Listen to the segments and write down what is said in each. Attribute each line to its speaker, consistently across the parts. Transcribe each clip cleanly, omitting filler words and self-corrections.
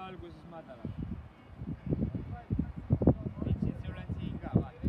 Speaker 1: alguses madalalt. Vitsid, sul on siin ka, vaata.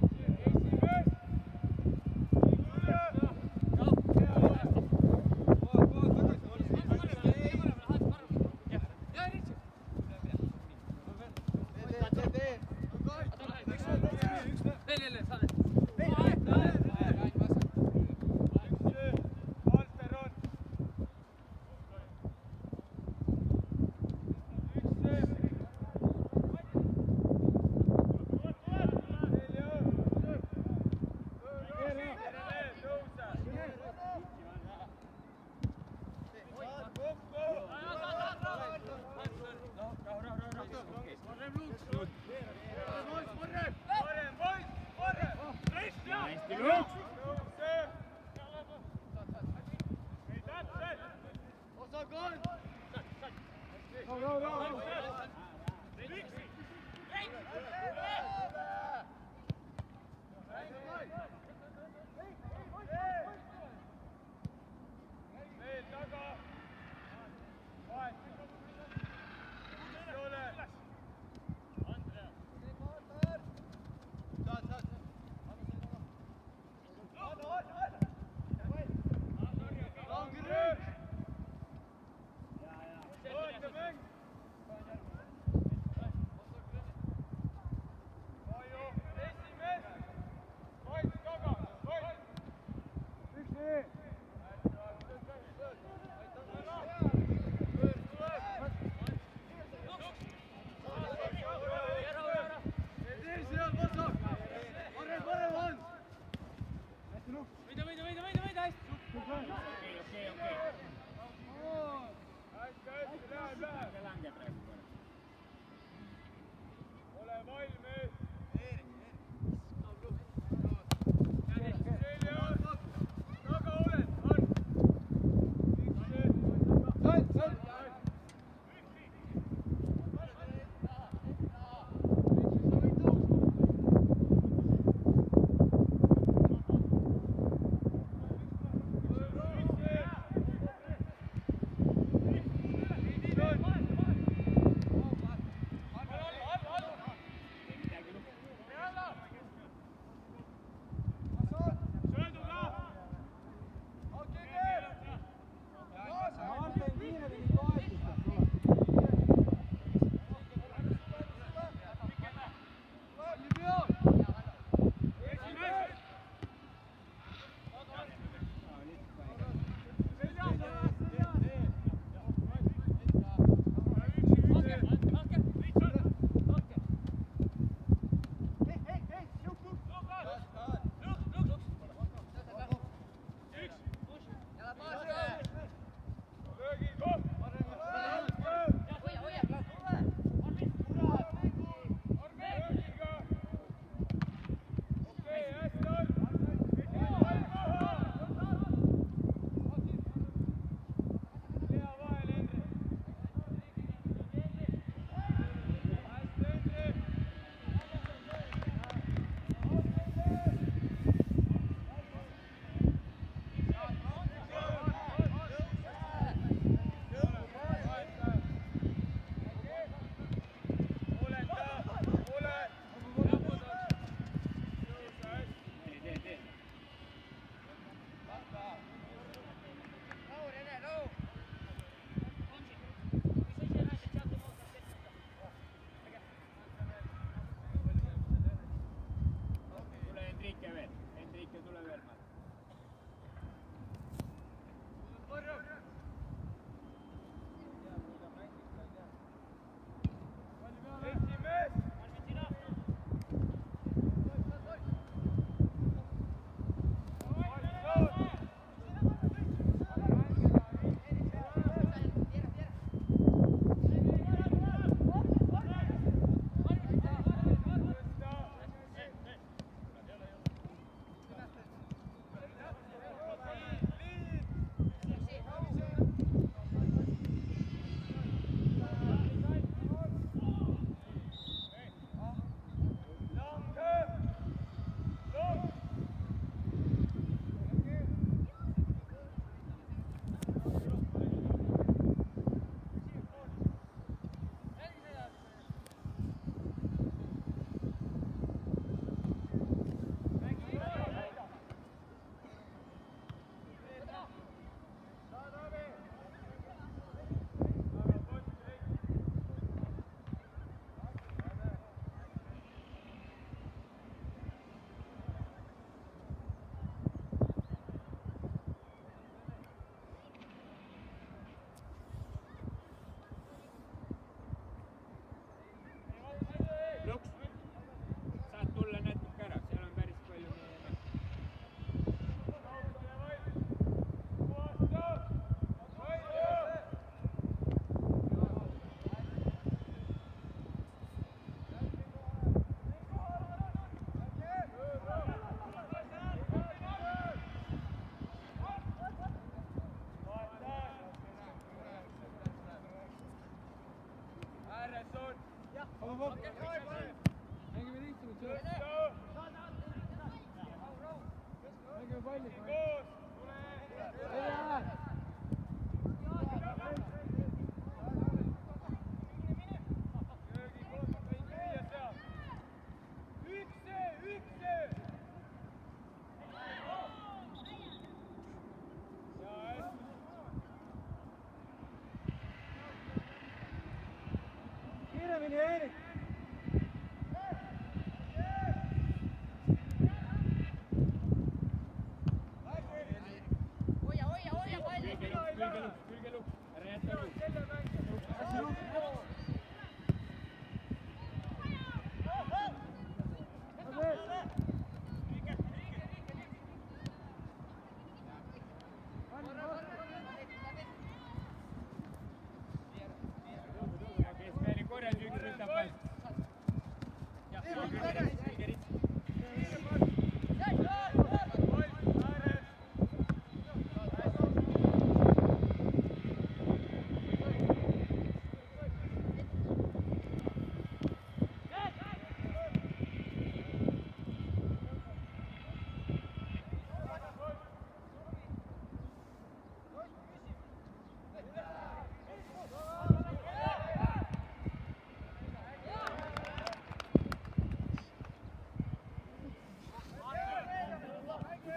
Speaker 2: Kiiremini, Eerik!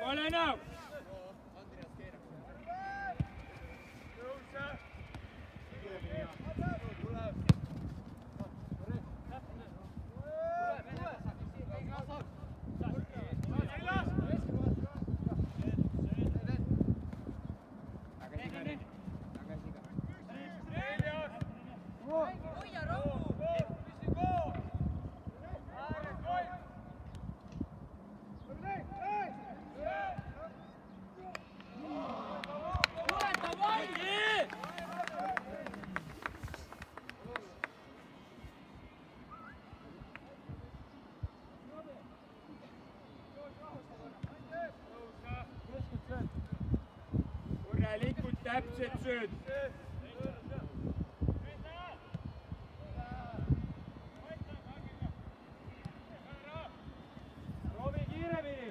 Speaker 1: Ole now! Likud täpselt sööd. Proovi kiiremini.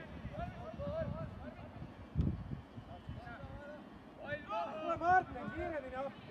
Speaker 1: Tule Martin, kiiremini appi.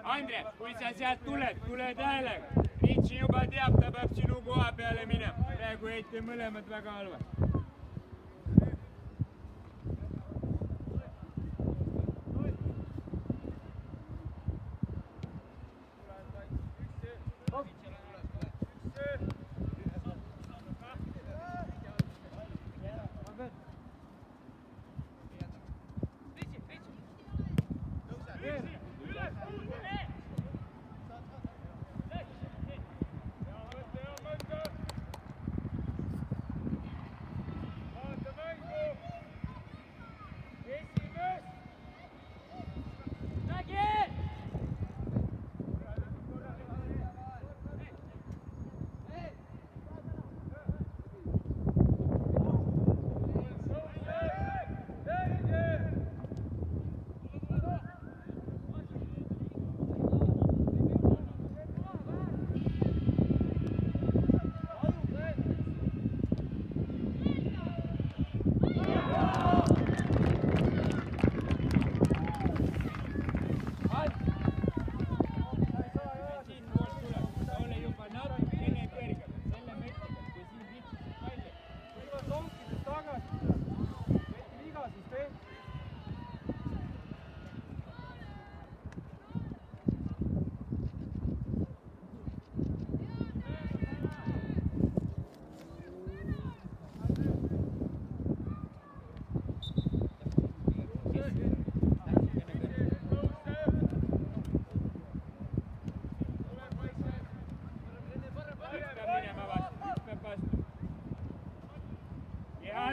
Speaker 1: Andre, kui sa sealt tuled, tule tähelega. Ritsi juba teab, ta peab sinu koha peale minema. Praegu heite mõlemad väga halvad.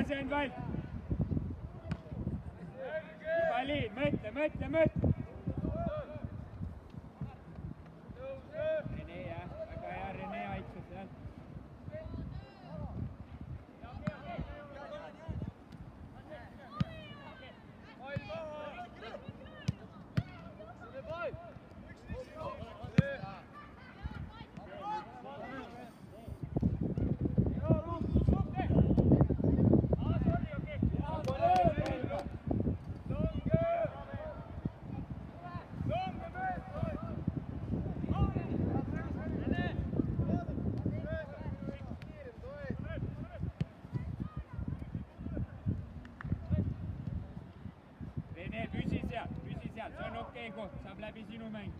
Speaker 1: Sen vaid. Juba liin, mõtle. Rene jah, väga hea, Rene aitas jah. Püsi seal, see on okei koht, saab läbi sinu mäng.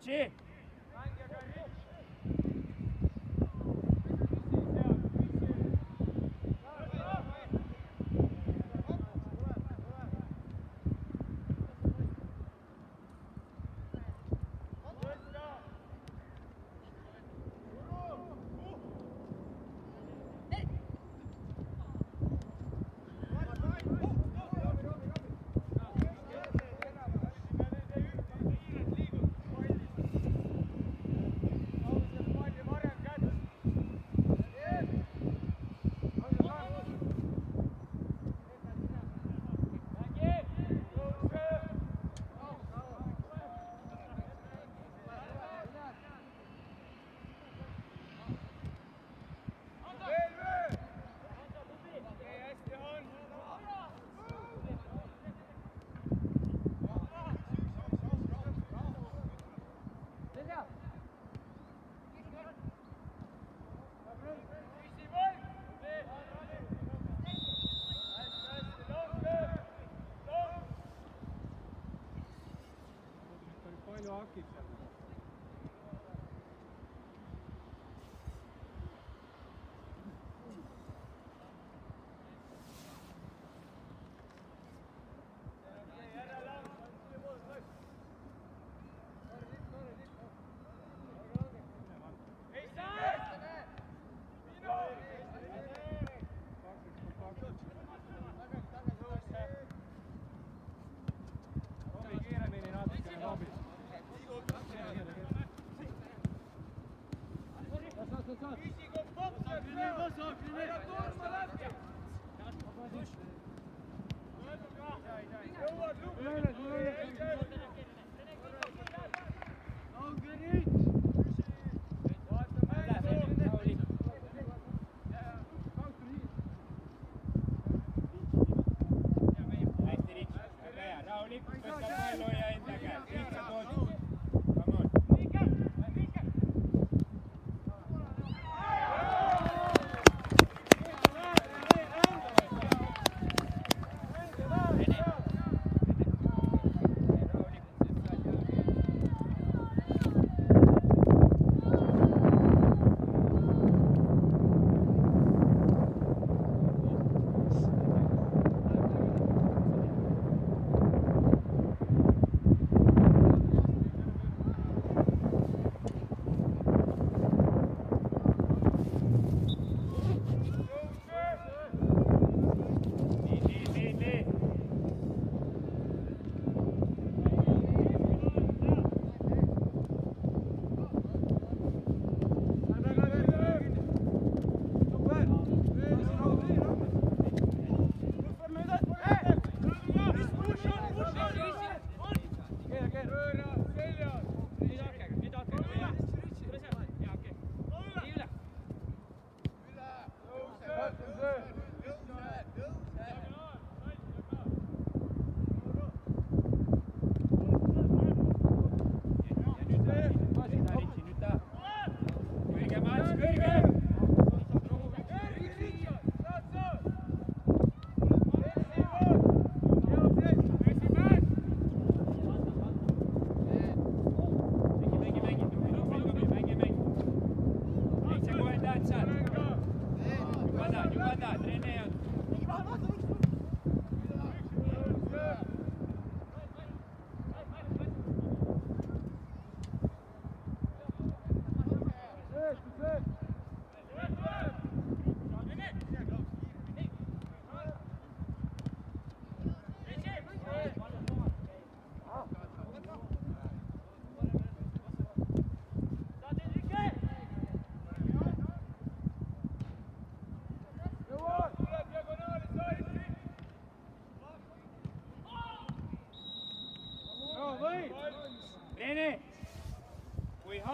Speaker 1: Ritši!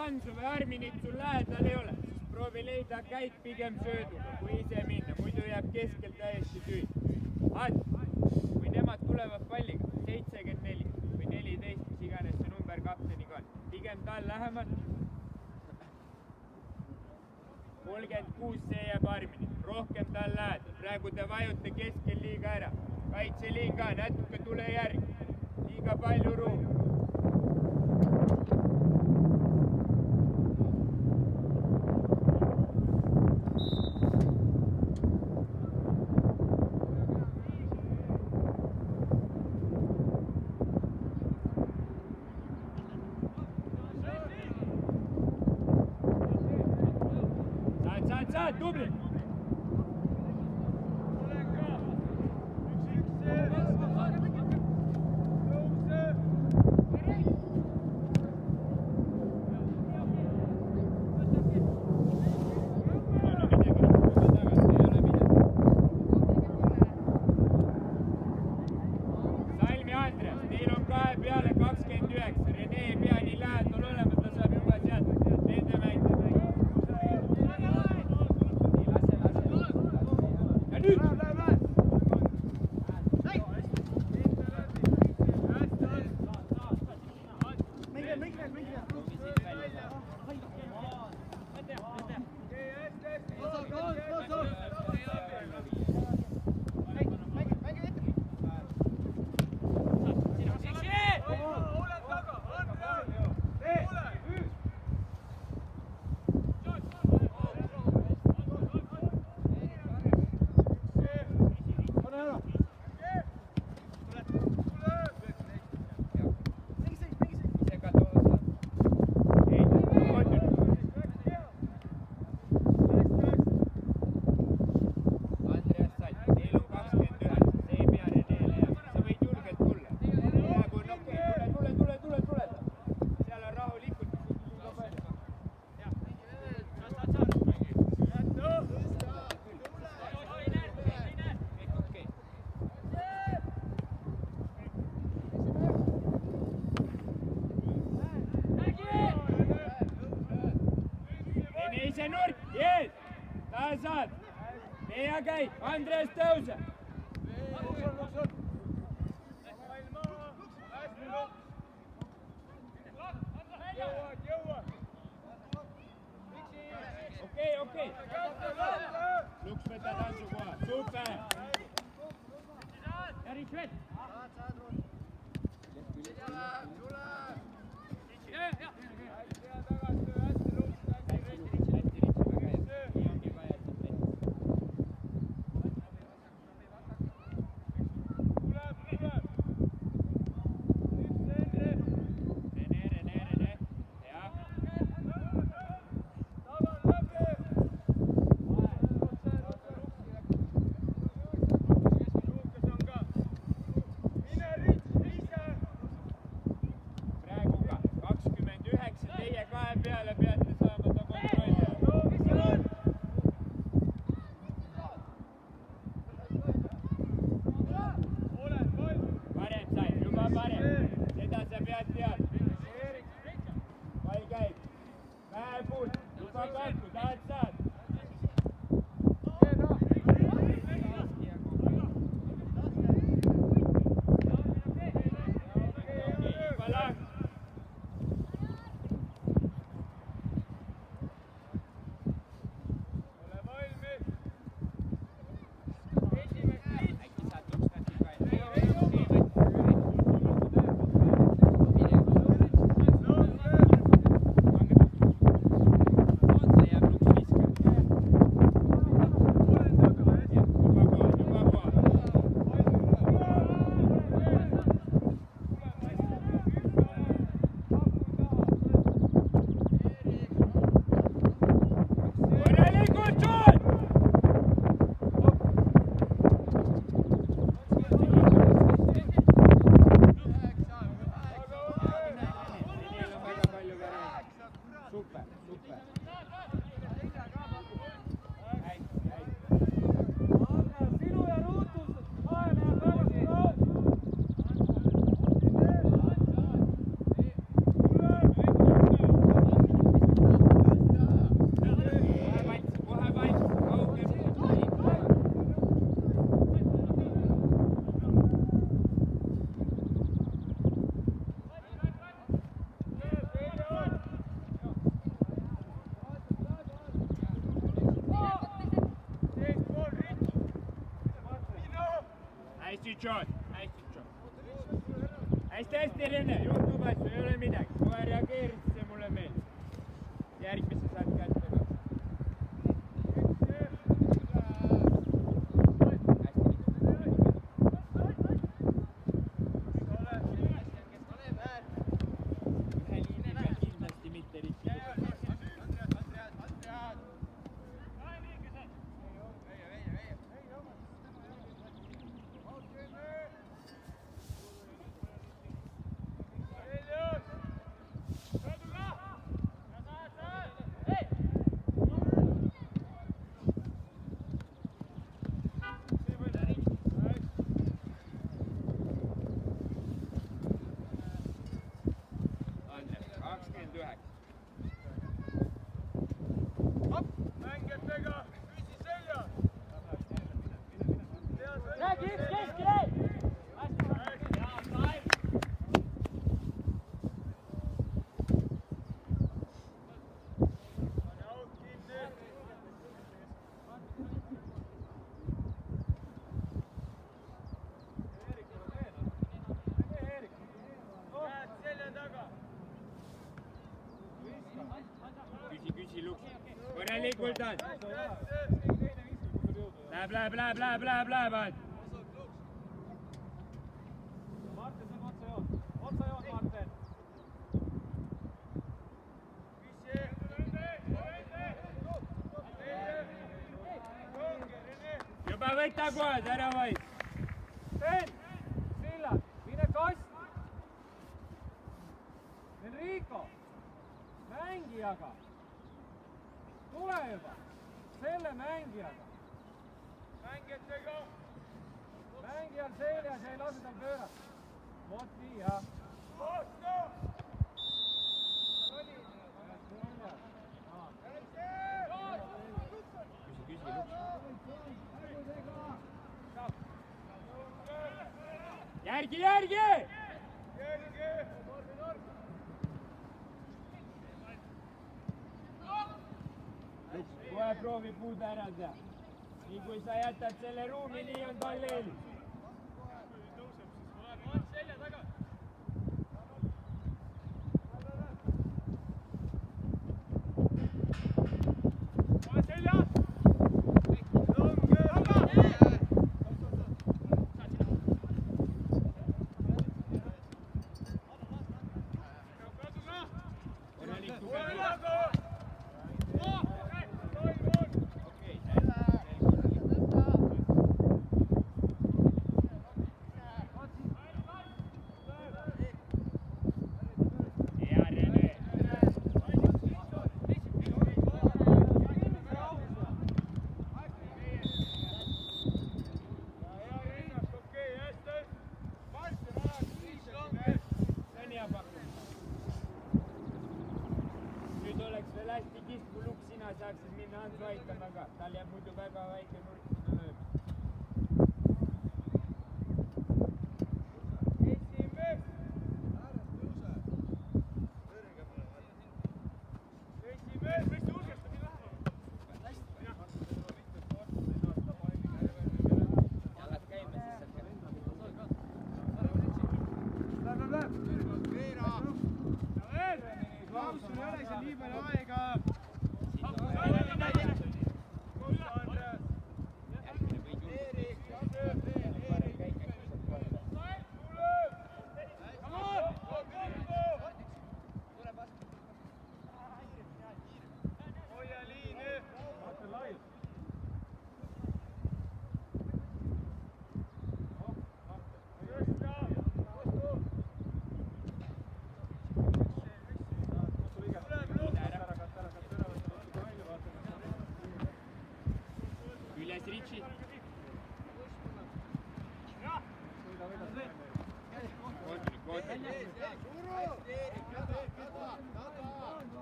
Speaker 1: Hansu või Arminit sul lähedal ei ole, siis proovi leida käik pigem sööduga, kui ise minna, muidu jääb keskel täiesti tüü. Kui nemad tulevad palliga 74 või 14, mis iganes see number kapteniga on, pigem tal lähemalt 36, see jääb Arminit, rohkem tal lähedal, praegu te vajute keskel liiga ära, kaitseliin ka, natuke tule järgi, liiga palju ruumi. tubli! Salmi Andres, teil on 2 peale 29, Rene ei pea nii lähedal olema, ta saab juba sealt nende mängida. Ja nüüd! See nurk, jees! Taha saad! Meia käib, Andres tõuse! Okei. Luks võta tantsukoha, super! Jari Švet! Hästi, Rene, juhtub asju, ei ole midagi. Kohe reageerisid, see mulle meeldib. Järgmise saad kätte ka. Ühe liini peal kindlasti mitte rikki. Küsi luks. Korralikult on. Läheb, vaat.
Speaker 2: Martin, see on otsajoon, Martin.
Speaker 1: Juba võta koos, ära vaid.
Speaker 2: Sten, Sillad, mine kast. Enrico, mängijaga. Tule juba, selle mängijaga. Mängijal seljas ei lase tal pöörata. Vot nii, jah.
Speaker 1: Küsi luks. Järgi! Kohe proovi puuda ära teha. Nii kui sa jätad selle ruumi, nii on tal eelis. Saaksid minna Hans Vaikama ka, tal jääb muidu väga väike nurk sinna lööb. Ricci.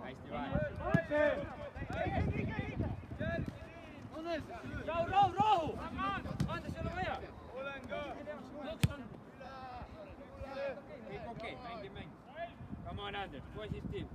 Speaker 1: Hästi vahel.
Speaker 2: Rahu! Andes ei ole vaja. Olen ka.
Speaker 1: Kõik okei, mäng. Come on, Anders, positiiv.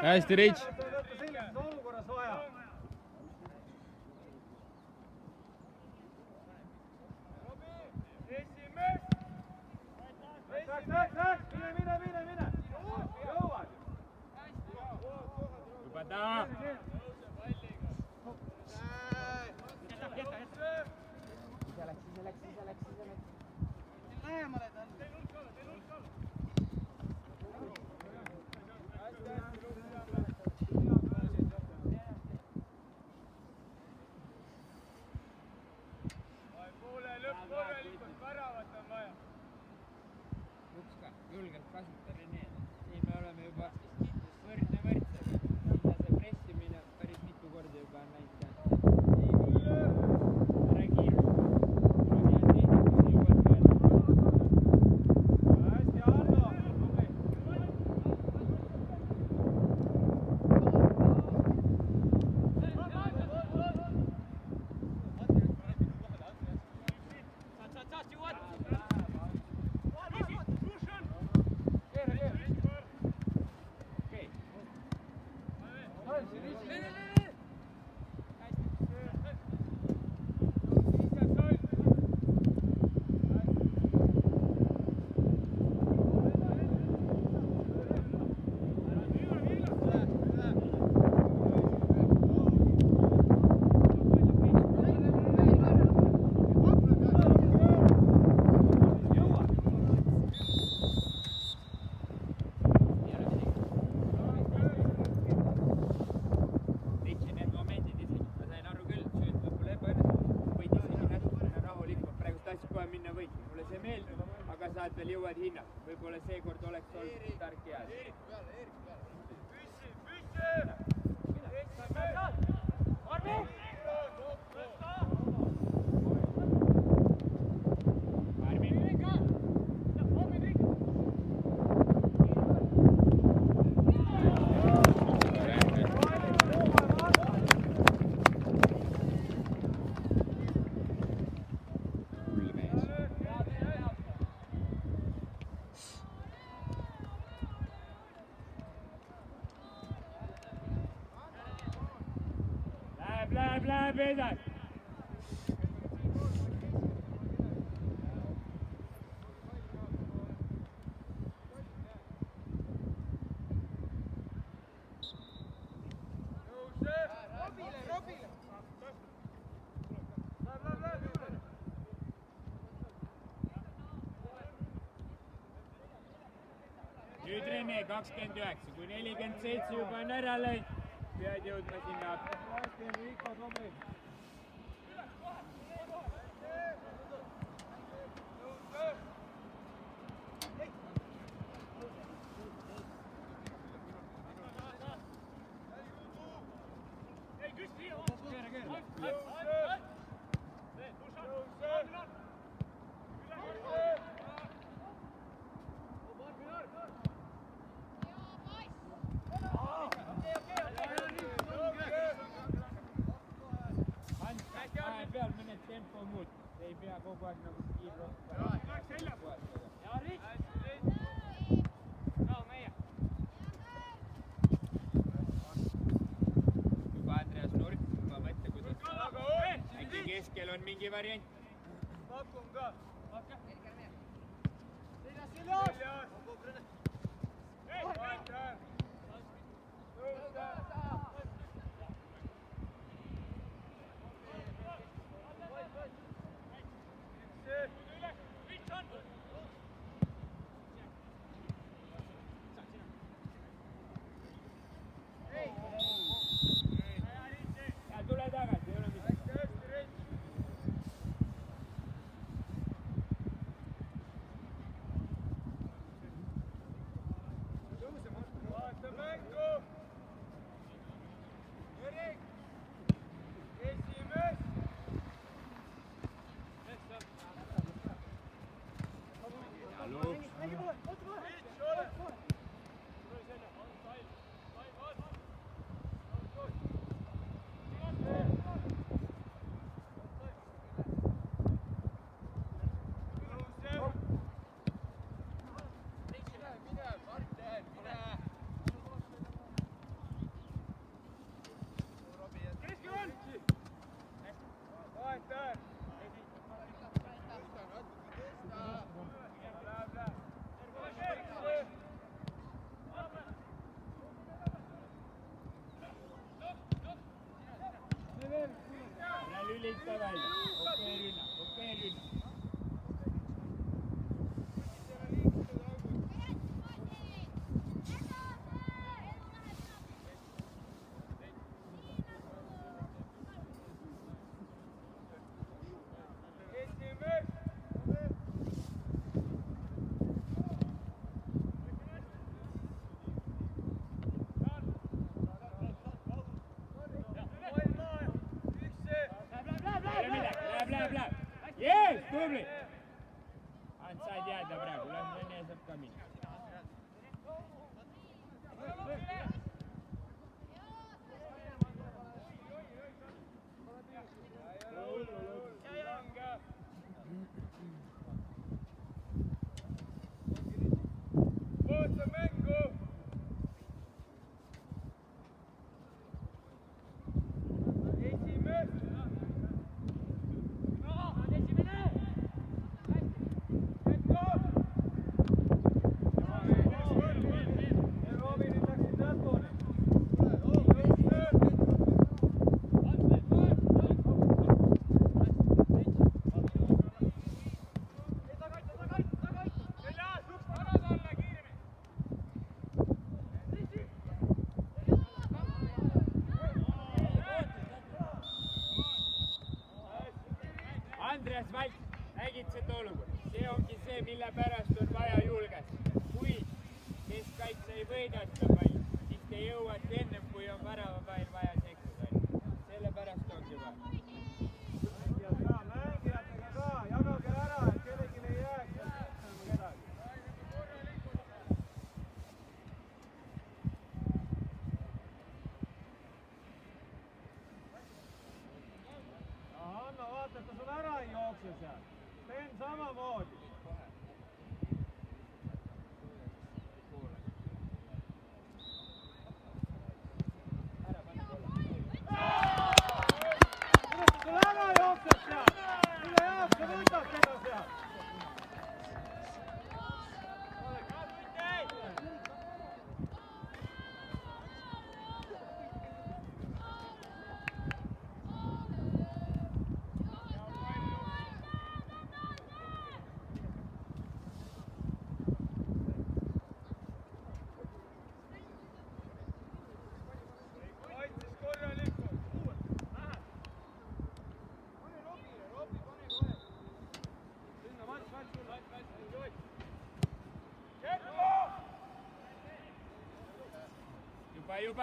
Speaker 3: Hästi, Rich.
Speaker 2: Sellises olukorras vaja. Mine. Jõuad.
Speaker 1: Juba taha. Ise läks.
Speaker 2: Lähemale tal.
Speaker 1: kasuta Rene. Siin me oleme juba võrdne võrdsega. Siin see pressimine päris mitu korda juba on näinud kätte. Ära kiirusta. Kuna meil on tehnikas jõuad peale.
Speaker 2: Hästi, Ardo!
Speaker 1: Veel jõuad hinnata. Võib-olla seekord oleks olnud tark jääda. Läheb edasi. Nüüd Rene 29, kui 47 juba on ära läinud, pead jõudma sinna appi. Peal mõned tempo muud, ei pea kogu aeg nagu kiirrohka. Juba Andreas Nurk, ma mõtle, kuidas äkki keskel on mingi variant.
Speaker 2: Pakun ka.
Speaker 1: Tule tagasi, ei ole midagi.
Speaker 2: Vaata mängu! Erik! Esimees!
Speaker 1: Jalu! tubli! Ants, said jääda praegu, Rene saab ka minna. Andres Valk, nägid seda olukord. See ongi see, mille pärast on vaja julgest. Kui keskkaitse ei võida seda palli, siis te jõuate ennem, kui on väravapäil vaja sekkuda. Selle pärast ongi vaja.
Speaker 2: Mängijatega ka, jagage ära, et kellelgi ei jääks kedagi. Anna, vaata, et ta sul ära ei jookse seal. Teen samamoodi. Sul ära jookseb seal. Mille jaoks sa võtad teda seal?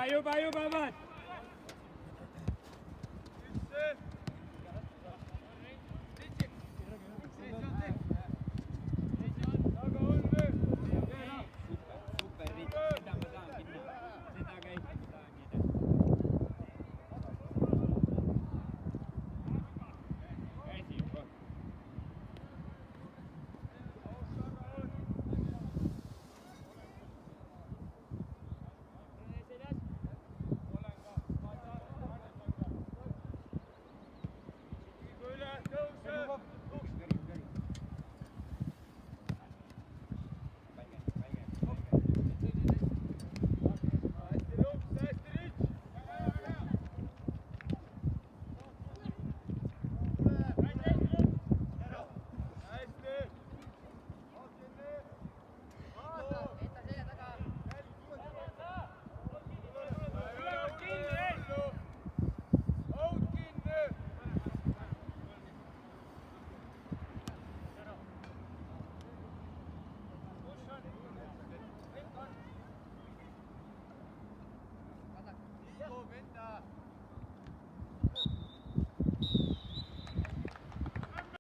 Speaker 1: Juba, vaat!